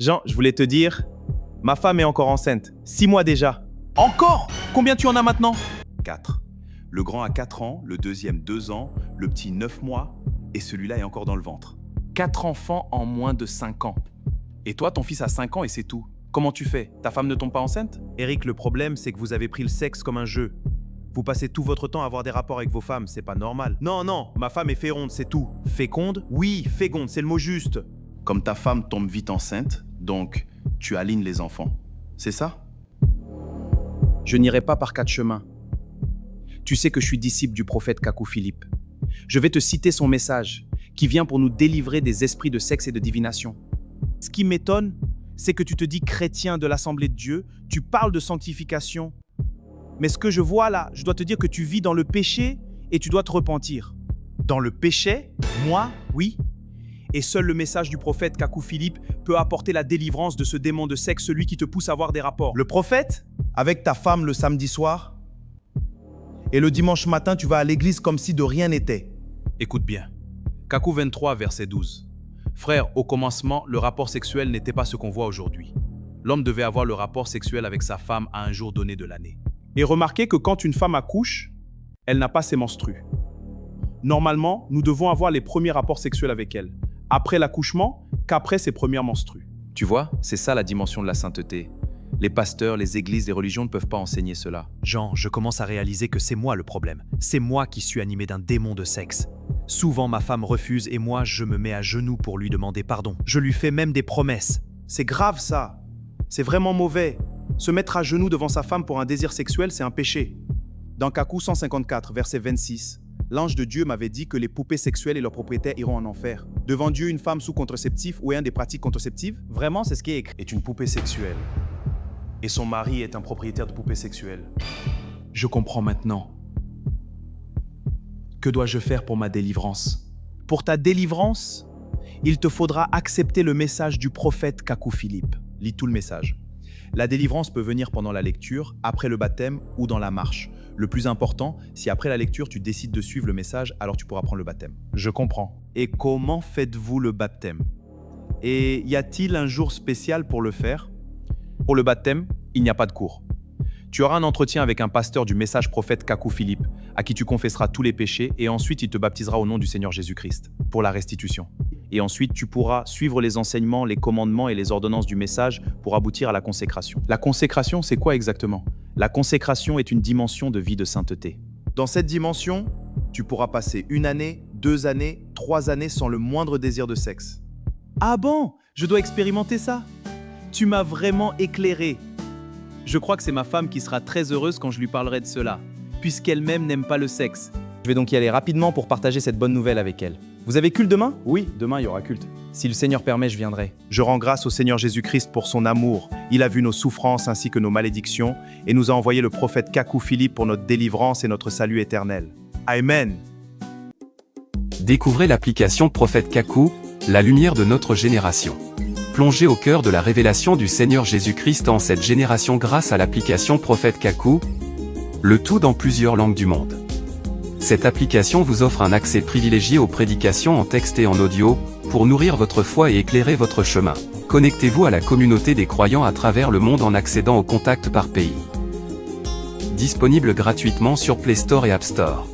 Jean, je voulais te dire, ma femme est encore enceinte. 6 mois déjà. Encore? Combien tu en as maintenant? 4. Le grand a 4 ans, le deuxième 2 ans, le petit 9 mois, et celui-là est encore dans le ventre. 4 enfants en moins de 5 ans. Et toi, ton fils a 5 ans et c'est tout. Comment tu fais? Ta femme ne tombe pas enceinte? Eric, le problème, c'est que vous avez pris le sexe comme un jeu. Vous passez tout votre temps à avoir des rapports avec vos femmes, c'est pas normal. Non, ma femme est féconde, c'est tout. Féconde? Oui, féconde, c'est le mot juste. Comme ta femme tombe vite enceinte, donc tu alignes les enfants. C'est ça? Je n'irai pas par 4 chemins. Tu sais que je suis disciple du prophète Kakou Philippe. Je vais te citer son message, qui vient pour nous délivrer des esprits de sexe et de divination. Ce qui m'étonne, c'est que tu te dis chrétien de l'Assemblée de Dieu, tu parles de sanctification. Mais ce que je vois là, je dois te dire que tu vis dans le péché et tu dois te repentir. Dans le péché? Moi? Oui. Et seul le message du prophète Kakou Philippe peut apporter la délivrance de ce démon de sexe, celui qui te pousse à avoir des rapports. Le prophète? Avec ta femme le samedi soir? Et le dimanche matin, tu vas à l'église comme si de rien n'était. Écoute bien. Kakou 23, verset 12. Frère, au commencement, le rapport sexuel n'était pas ce qu'on voit aujourd'hui. L'homme devait avoir le rapport sexuel avec sa femme à un jour donné de l'année. Et remarquez que quand une femme accouche, elle n'a pas ses menstrues. Normalement, nous devons avoir les premiers rapports sexuels avec elle, après l'accouchement qu'après ses premières menstrues. Tu vois, c'est ça la dimension de la sainteté. Les pasteurs, les églises, les religions ne peuvent pas enseigner cela. Jean, je commence à réaliser que c'est moi le problème. C'est moi qui suis animé d'un démon de sexe. Souvent, ma femme refuse et moi, je me mets à genoux pour lui demander pardon. Je lui fais même des promesses. C'est grave ça. C'est vraiment mauvais. Se mettre à genoux devant sa femme pour un désir sexuel, c'est un péché. Dans Kakou 154, verset 26, l'ange de Dieu m'avait dit que les poupées sexuelles et leurs propriétaires iront en enfer. Devant Dieu, une femme sous contraceptif ou ayant des pratiques contraceptives, vraiment, c'est ce qui est écrit. Est une poupée sexuelle. Et son mari est un propriétaire de poupées sexuelles. Je comprends maintenant. Que dois-je faire pour ma délivrance? Pour ta délivrance, il te faudra accepter le message du prophète Kakou Philippe. Lis tout le message. La délivrance peut venir pendant la lecture, après le baptême ou dans la marche. Le plus important, si après la lecture tu décides de suivre le message, alors tu pourras prendre le baptême. Je comprends. Et comment faites-vous le baptême? Et y a-t-il un jour spécial pour le faire? Pour le baptême, il n'y a pas de cours. Tu auras un entretien avec un pasteur du message prophète Kakou Philippe, à qui tu confesseras tous les péchés et ensuite il te baptisera au nom du Seigneur Jésus-Christ, pour la restitution. Et ensuite, tu pourras suivre les enseignements, les commandements et les ordonnances du message pour aboutir à la consécration. La consécration, c'est quoi exactement? La consécration est une dimension de vie de sainteté. Dans cette dimension, tu pourras passer 1 année, 2 années, 3 années sans le moindre désir de sexe. Ah bon? Je dois expérimenter ça? Tu m'as vraiment éclairé. Je crois que c'est ma femme qui sera très heureuse quand je lui parlerai de cela, puisqu'elle-même n'aime pas le sexe. Je vais donc y aller rapidement pour partager cette bonne nouvelle avec elle. Vous avez culte demain? Oui, demain il y aura culte. Si le Seigneur permet, je viendrai. Je rends grâce au Seigneur Jésus-Christ pour son amour. Il a vu nos souffrances ainsi que nos malédictions et nous a envoyé le prophète Kakou Philippe pour notre délivrance et notre salut éternel. Amen. Découvrez l'application Prophète Kakou, la lumière de notre génération. Plongez au cœur de la révélation du Seigneur Jésus-Christ en cette génération grâce à l'application Prophète Kakou, le tout dans plusieurs langues du monde. Cette application vous offre un accès privilégié aux prédications en texte et en audio, pour nourrir votre foi et éclairer votre chemin. Connectez-vous à la communauté des croyants à travers le monde en accédant aux contacts par pays. Disponible gratuitement sur Play Store et App Store.